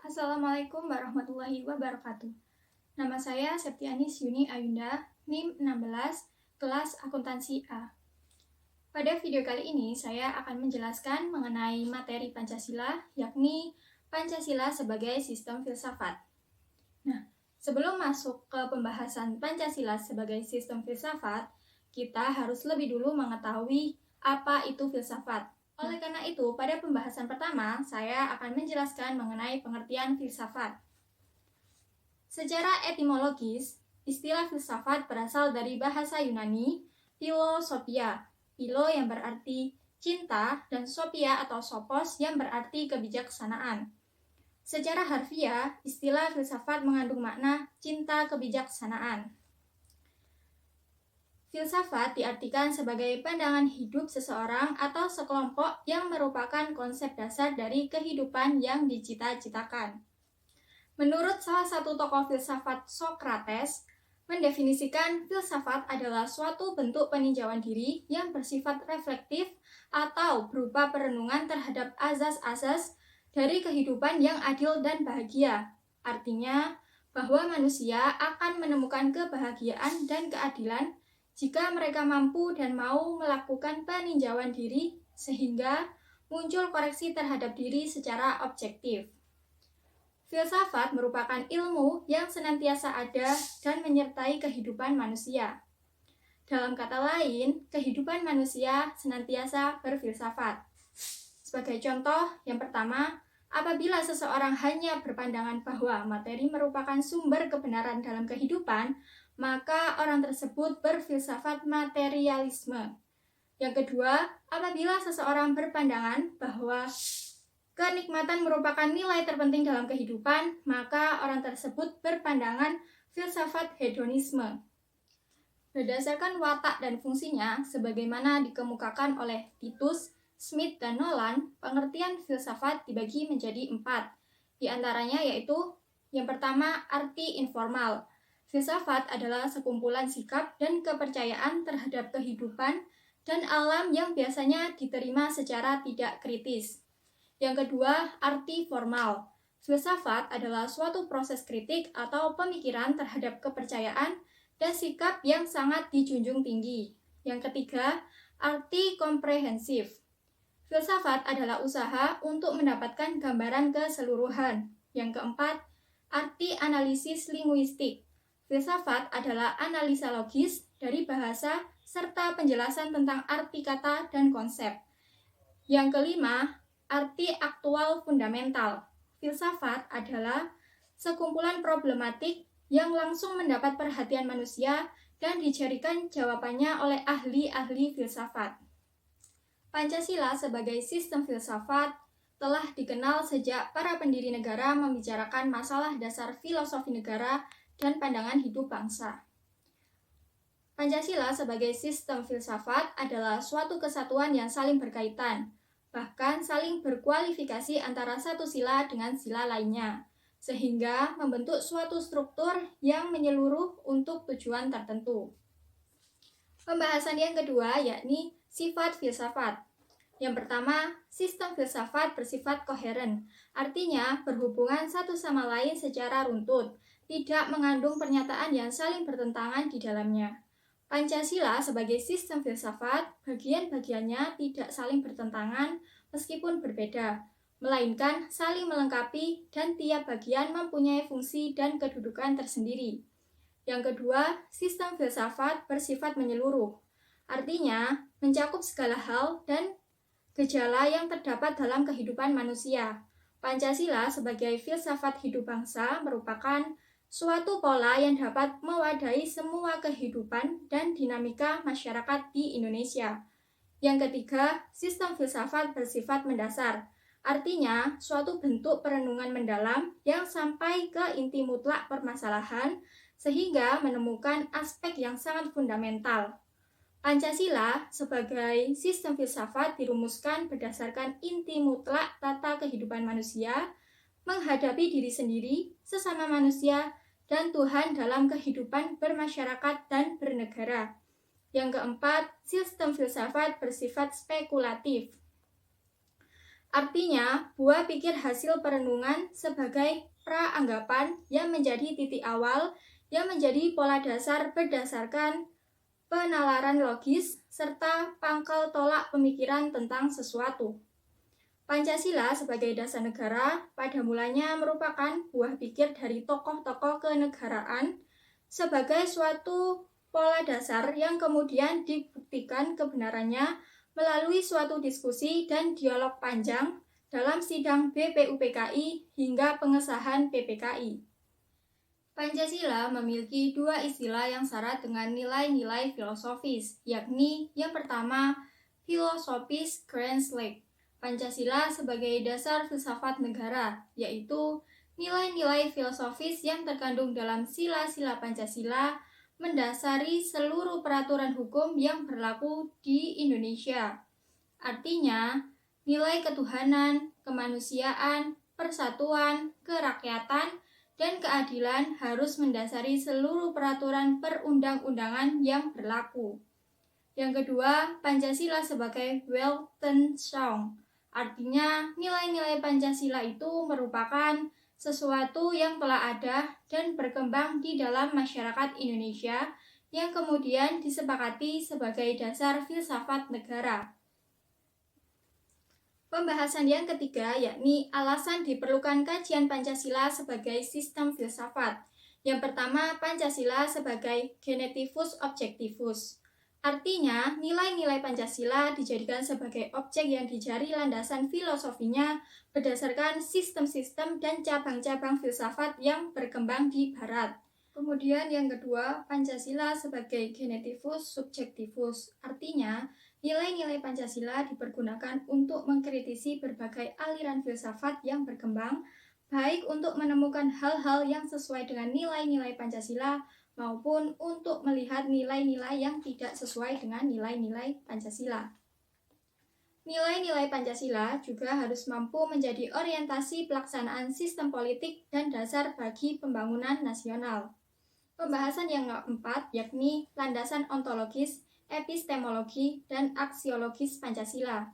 Assalamualaikum warahmatullahi wabarakatuh. Nama saya Septianis Yuni Ayunda, NIM 16, kelas akuntansi A. Pada video kali ini, saya akan menjelaskan mengenai materi Pancasila, yakni Pancasila sebagai sistem filsafat. Nah, sebelum masuk ke pembahasan Pancasila sebagai sistem filsafat, kita harus lebih dulu mengetahui apa itu filsafat. Oleh karena itu, pada pembahasan pertama, saya akan menjelaskan mengenai pengertian filsafat. Secara etimologis, istilah filsafat berasal dari bahasa Yunani, philosophia, philo yang berarti cinta, dan sophia atau sophos yang berarti kebijaksanaan. Secara harfiah, istilah filsafat mengandung makna cinta kebijaksanaan. Filsafat diartikan sebagai pandangan hidup seseorang atau sekelompok yang merupakan konsep dasar dari kehidupan yang dicita-citakan. Menurut salah satu tokoh filsafat Socrates, mendefinisikan filsafat adalah suatu bentuk peninjauan diri yang bersifat reflektif atau berupa perenungan terhadap azas-azas dari kehidupan yang adil dan bahagia. Artinya, bahwa manusia akan menemukan kebahagiaan dan keadilan jika mereka mampu dan mau melakukan peninjauan diri sehingga muncul koreksi terhadap diri secara objektif. Filsafat merupakan ilmu yang senantiasa ada dan menyertai kehidupan manusia. Dalam kata lain, kehidupan manusia senantiasa berfilsafat. Sebagai contoh, yang pertama, apabila seseorang hanya berpandangan bahwa materi merupakan sumber kebenaran dalam kehidupan, maka orang tersebut berfilsafat materialisme. Yang kedua, apabila seseorang berpandangan bahwa kenikmatan merupakan nilai terpenting dalam kehidupan, maka orang tersebut berpandangan filsafat hedonisme. Berdasarkan watak dan fungsinya, sebagaimana dikemukakan oleh Titus, Smith, dan Nolan, pengertian filsafat dibagi menjadi 4. Di antaranya yaitu, yang pertama, arti informal. Filsafat adalah sekumpulan sikap dan kepercayaan terhadap kehidupan dan alam yang biasanya diterima secara tidak kritis. Yang kedua, arti formal. Filsafat adalah suatu proses kritik atau pemikiran terhadap kepercayaan dan sikap yang sangat dijunjung tinggi. Yang ketiga, arti komprehensif. Filsafat adalah usaha untuk mendapatkan gambaran keseluruhan. Yang keempat, arti analisis linguistik. Filsafat adalah analisa logis dari bahasa serta penjelasan tentang arti kata dan konsep. Yang kelima, arti aktual fundamental. Filsafat adalah sekumpulan problematik yang langsung mendapat perhatian manusia dan dicarikan jawabannya oleh ahli-ahli filsafat. Pancasila sebagai sistem filsafat telah dikenal sejak para pendiri negara membicarakan masalah dasar filosofi negara dan pandangan hidup bangsa. Pancasila sebagai sistem filsafat adalah suatu kesatuan yang saling berkaitan, bahkan saling berkualifikasi antara satu sila dengan sila lainnya, sehingga membentuk suatu struktur yang menyeluruh untuk tujuan tertentu. Pembahasan yang kedua yakni sifat filsafat. Yang pertama, sistem filsafat bersifat koheren, artinya berhubungan satu sama lain secara runtut, tidak mengandung pernyataan yang saling bertentangan di dalamnya. Pancasila sebagai sistem filsafat, bagian-bagiannya tidak saling bertentangan meskipun berbeda, melainkan saling melengkapi dan tiap bagian mempunyai fungsi dan kedudukan tersendiri. Yang kedua, sistem filsafat bersifat menyeluruh, artinya mencakup segala hal dan gejala yang terdapat dalam kehidupan manusia. Pancasila sebagai filsafat hidup bangsa merupakan suatu pola yang dapat mewadahi semua kehidupan dan dinamika masyarakat di Indonesia. Yang ketiga, sistem filsafat bersifat mendasar, artinya suatu bentuk perenungan mendalam yang sampai ke inti mutlak permasalahan sehingga menemukan aspek yang sangat fundamental. Pancasila sebagai sistem filsafat dirumuskan berdasarkan inti mutlak tata kehidupan manusia, menghadapi diri sendiri, sesama manusia, dan Tuhan dalam kehidupan bermasyarakat dan bernegara. Yang keempat, sistem filsafat bersifat spekulatif. Artinya, buah pikir hasil perenungan sebagai pra-anggapan yang menjadi titik awal yang menjadi pola dasar berdasarkan penalaran logis serta pangkal tolak pemikiran tentang sesuatu. Pancasila sebagai dasar negara pada mulanya merupakan buah pikir dari tokoh-tokoh kenegaraan sebagai suatu pola dasar yang kemudian dibuktikan kebenarannya melalui suatu diskusi dan dialog panjang dalam sidang BPUPKI hingga pengesahan PPKI. Pancasila memiliki dua istilah yang syarat dengan nilai-nilai filosofis, yakni yang pertama, filosofis Krenslek. Pancasila sebagai dasar filsafat negara, yaitu nilai-nilai filosofis yang terkandung dalam sila-sila Pancasila mendasari seluruh peraturan hukum yang berlaku di Indonesia. Artinya, nilai ketuhanan, kemanusiaan, persatuan, kerakyatan, dan keadilan harus mendasari seluruh peraturan perundang-undangan yang berlaku. Yang kedua, Pancasila sebagai Weltanschauung. Artinya, nilai-nilai Pancasila itu merupakan sesuatu yang telah ada dan berkembang di dalam masyarakat Indonesia yang kemudian disepakati sebagai dasar filsafat negara. Pembahasan yang ketiga yakni alasan diperlukan kajian Pancasila sebagai sistem filsafat. Yang pertama, Pancasila sebagai genetivus objectivus. Artinya, nilai-nilai Pancasila dijadikan sebagai objek yang dicari landasan filosofinya berdasarkan sistem-sistem dan cabang-cabang filsafat yang berkembang di Barat. Kemudian yang kedua, Pancasila sebagai genetivus subjectivus. Artinya, nilai-nilai Pancasila dipergunakan untuk mengkritisi berbagai aliran filsafat yang berkembang, baik untuk menemukan hal-hal yang sesuai dengan nilai-nilai Pancasila maupun untuk melihat nilai-nilai yang tidak sesuai dengan nilai-nilai Pancasila. Nilai-nilai Pancasila juga harus mampu menjadi orientasi pelaksanaan sistem politik dan dasar bagi pembangunan nasional. Pembahasan yang keempat yakni landasan ontologis, epistemologi, dan aksiologis Pancasila.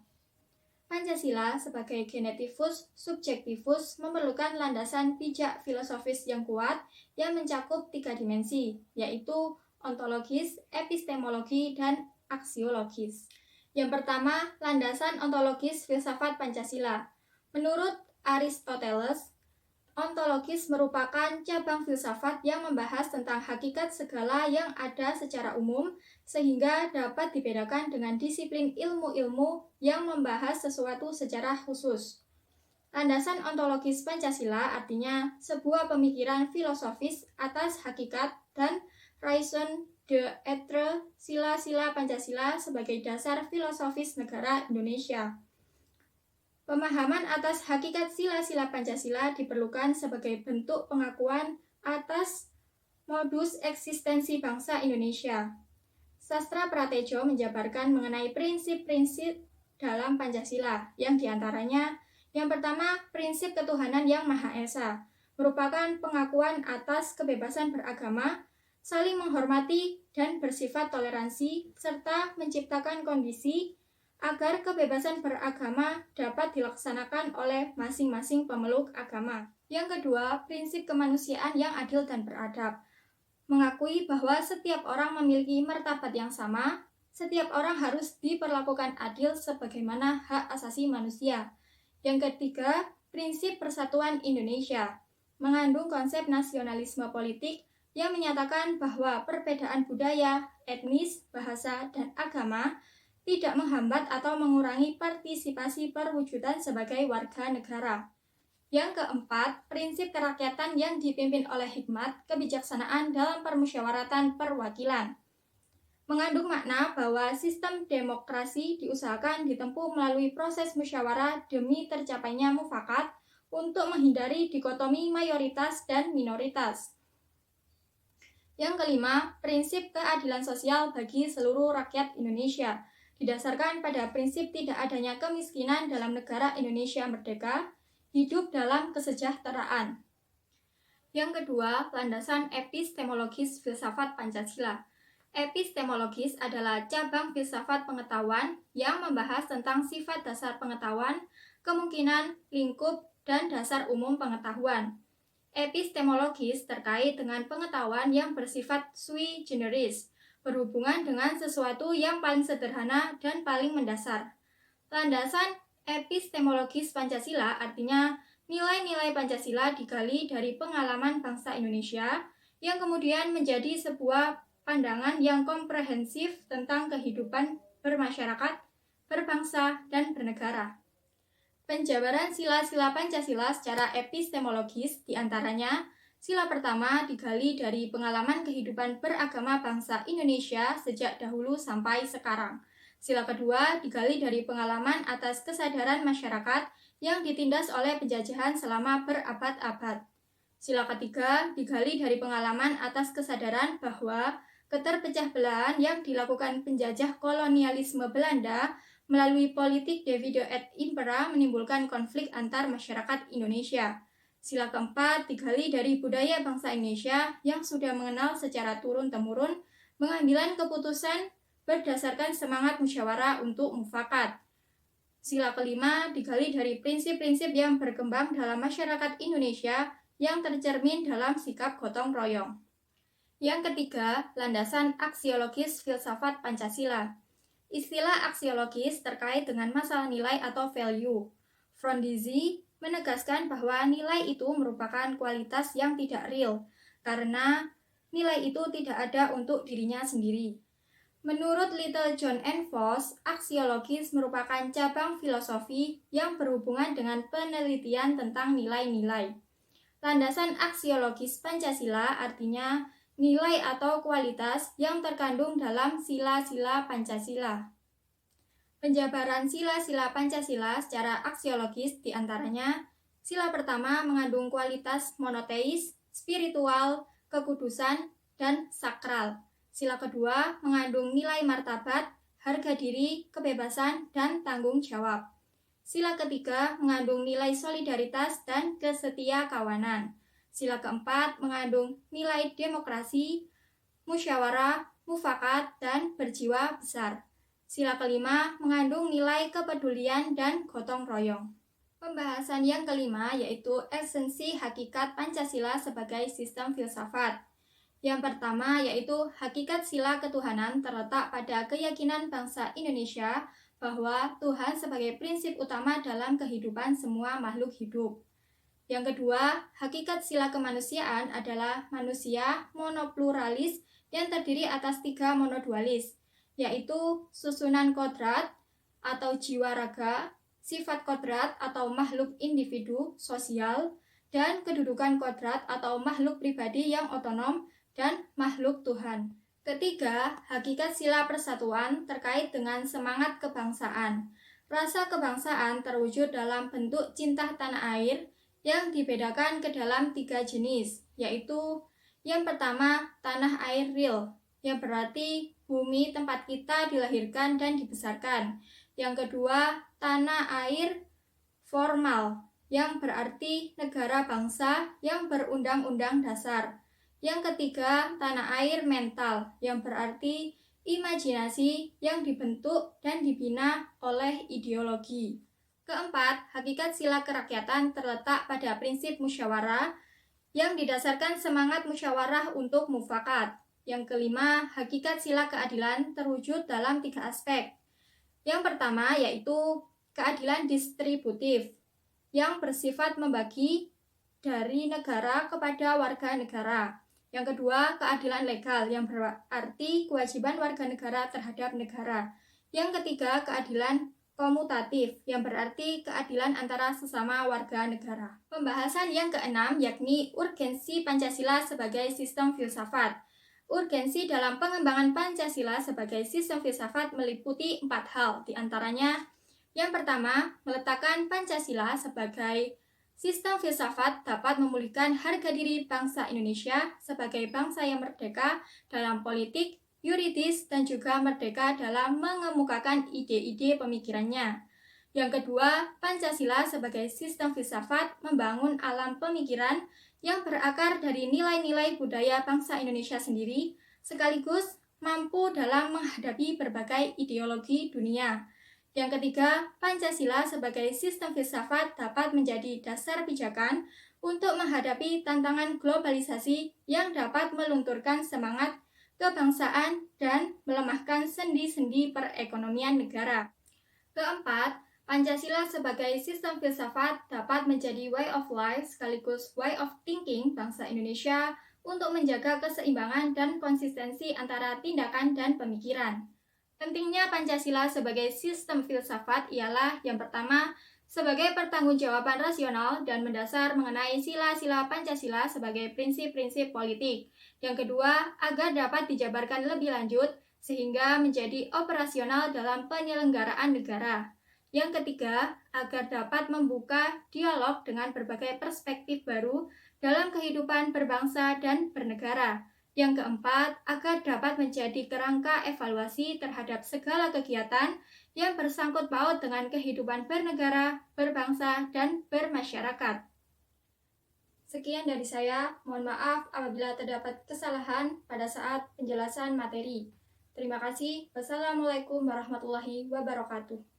Pancasila sebagai genetivus subjectivus memerlukan landasan pijak filosofis yang kuat yang mencakup 3 dimensi, yaitu ontologis, epistemologi, dan aksiologis. Yang pertama, landasan ontologis filsafat Pancasila. Menurut Aristoteles, ontologis merupakan cabang filsafat yang membahas tentang hakikat segala yang ada secara umum sehingga dapat dibedakan dengan disiplin ilmu-ilmu yang membahas sesuatu secara khusus. Landasan ontologis Pancasila artinya sebuah pemikiran filosofis atas hakikat dan raison d'être sila-sila Pancasila sebagai dasar filosofis negara Indonesia. Pemahaman atas hakikat sila-sila Pancasila diperlukan sebagai bentuk pengakuan atas modus eksistensi bangsa Indonesia. Sastra Pratejo menjabarkan mengenai prinsip-prinsip dalam Pancasila, yang diantaranya yang pertama, prinsip ketuhanan yang Maha Esa, merupakan pengakuan atas kebebasan beragama, saling menghormati dan bersifat toleransi, serta menciptakan kondisi agar kebebasan beragama dapat dilaksanakan oleh masing-masing pemeluk agama. Yang kedua, prinsip kemanusiaan yang adil dan beradab. Mengakui bahwa setiap orang memiliki martabat yang sama, setiap orang harus diperlakukan adil sebagaimana hak asasi manusia. Yang ketiga, prinsip persatuan Indonesia. Mengandung konsep nasionalisme politik yang menyatakan bahwa perbedaan budaya, etnis, bahasa, dan agama tidak menghambat atau mengurangi partisipasi perwujudan sebagai warga negara. Yang keempat, prinsip kerakyatan yang dipimpin oleh hikmat, kebijaksanaan dalam permusyawaratan perwakilan. Mengandung makna bahwa sistem demokrasi diusahakan ditempuh melalui proses musyawarah demi tercapainya mufakat untuk menghindari dikotomi mayoritas dan minoritas. Yang kelima, prinsip keadilan sosial bagi seluruh rakyat Indonesia. Didasarkan pada prinsip tidak adanya kemiskinan dalam negara Indonesia merdeka, hidup dalam kesejahteraan. Yang kedua, landasan epistemologis filsafat Pancasila. Epistemologis adalah cabang filsafat pengetahuan yang membahas tentang sifat dasar pengetahuan, kemungkinan, lingkup, dan dasar umum pengetahuan. Epistemologis terkait dengan pengetahuan yang bersifat sui generis, berhubungan dengan sesuatu yang paling sederhana dan paling mendasar. Landasan epistemologis Pancasila artinya nilai-nilai Pancasila digali dari pengalaman bangsa Indonesia yang kemudian menjadi sebuah pandangan yang komprehensif tentang kehidupan bermasyarakat, berbangsa, dan bernegara. Penjabaran sila-sila Pancasila secara epistemologis diantaranya, sila pertama digali dari pengalaman kehidupan beragama bangsa Indonesia sejak dahulu sampai sekarang. Sila kedua digali dari pengalaman atas kesadaran masyarakat yang ditindas oleh penjajahan selama berabad-abad. Sila ketiga digali dari pengalaman atas kesadaran bahwa keterpecah belahan yang dilakukan penjajah kolonialisme Belanda melalui politik divide et impera menimbulkan konflik antar masyarakat Indonesia. Sila keempat digali dari budaya bangsa Indonesia yang sudah mengenal secara turun-temurun pengambilan keputusan berdasarkan semangat musyawarah untuk mufakat. Sila kelima digali dari prinsip-prinsip yang berkembang dalam masyarakat Indonesia yang tercermin dalam sikap gotong royong. Yang ketiga, landasan aksiologis filsafat Pancasila. Istilah aksiologis terkait dengan masalah nilai atau value. Frondizi menegaskan bahwa nilai itu merupakan kualitas yang tidak real, karena nilai itu tidak ada untuk dirinya sendiri. Menurut Little John and Foss, aksiologis merupakan cabang filosofi yang berhubungan dengan penelitian tentang nilai-nilai. Landasan aksiologis Pancasila artinya nilai atau kualitas yang terkandung dalam sila-sila Pancasila. Penjabaran sila-sila Pancasila secara aksiologis diantaranya, sila pertama mengandung kualitas monoteis, spiritual, kekudusan, dan sakral. Sila kedua mengandung nilai martabat, harga diri, kebebasan, dan tanggung jawab. Sila ketiga mengandung nilai solidaritas dan kesetia kawanan. Sila keempat mengandung nilai demokrasi, musyawarah, mufakat, dan berjiwa besar. Sila kelima mengandung nilai kepedulian dan gotong royong. Pembahasan yang kelima yaitu esensi hakikat Pancasila sebagai sistem filsafat. Yang pertama yaitu hakikat sila ketuhanan terletak pada keyakinan bangsa Indonesia bahwa Tuhan sebagai prinsip utama dalam kehidupan semua makhluk hidup. Yang kedua, hakikat sila kemanusiaan adalah manusia monopluralis yang terdiri atas 3 monodualis, yaitu susunan kodrat atau jiwa raga, sifat kodrat atau makhluk individu sosial, dan kedudukan kodrat atau makhluk pribadi yang otonom dan makhluk Tuhan. Ketiga, hakikat sila persatuan terkait dengan semangat kebangsaan. Rasa kebangsaan terwujud dalam bentuk cinta tanah air yang dibedakan ke dalam 3 jenis, yaitu yang pertama tanah air real, yang berarti bumi tempat kita dilahirkan dan dibesarkan. Yang kedua tanah air formal, yang berarti negara bangsa yang berundang-undang dasar. Yang ketiga tanah air mental, yang berarti imajinasi yang dibentuk dan dibina oleh ideologi. Keempat, hakikat sila kerakyatan terletak pada prinsip musyawarah yang didasarkan semangat musyawarah untuk mufakat. Yang kelima, hakikat sila keadilan terwujud dalam 3 aspek. Yang pertama yaitu keadilan distributif yang bersifat membagi dari negara kepada warga negara. Yang kedua, keadilan legal yang berarti kewajiban warga negara terhadap negara. Yang ketiga, keadilan komutatif yang berarti keadilan antara sesama warga negara. Pembahasan yang keenam yakni urgensi Pancasila sebagai sistem filsafat. Urgensi dalam pengembangan Pancasila sebagai sistem filsafat meliputi 4 hal, diantaranya yang pertama, meletakkan Pancasila sebagai sistem filsafat dapat memulihkan harga diri bangsa Indonesia sebagai bangsa yang merdeka dalam politik, yuridis, dan juga merdeka dalam mengemukakan ide-ide pemikirannya. Yang kedua, Pancasila sebagai sistem filsafat membangun alam pemikiran yang berakar dari nilai-nilai budaya bangsa Indonesia sendiri, sekaligus mampu dalam menghadapi berbagai ideologi dunia. Yang ketiga, Pancasila sebagai sistem filsafat dapat menjadi dasar pijakan untuk menghadapi tantangan globalisasi yang dapat melunturkan semangat kebangsaan dan melemahkan sendi-sendi perekonomian negara. Keempat, Pancasila sebagai sistem filsafat dapat menjadi way of life sekaligus way of thinking bangsa Indonesia untuk menjaga keseimbangan dan konsistensi antara tindakan dan pemikiran. Pentingnya Pancasila sebagai sistem filsafat ialah yang pertama, sebagai pertanggungjawaban rasional dan mendasar mengenai sila-sila Pancasila sebagai prinsip-prinsip politik. Yang kedua, agar dapat dijabarkan lebih lanjut sehingga menjadi operasional dalam penyelenggaraan negara. Yang ketiga, agar dapat membuka dialog dengan berbagai perspektif baru dalam kehidupan berbangsa dan bernegara. Yang keempat, agar dapat menjadi kerangka evaluasi terhadap segala kegiatan yang bersangkut paut dengan kehidupan bernegara, berbangsa, dan bermasyarakat. Sekian dari saya, mohon maaf apabila terdapat kesalahan pada saat penjelasan materi. Terima kasih. Wassalamualaikum warahmatullahi wabarakatuh.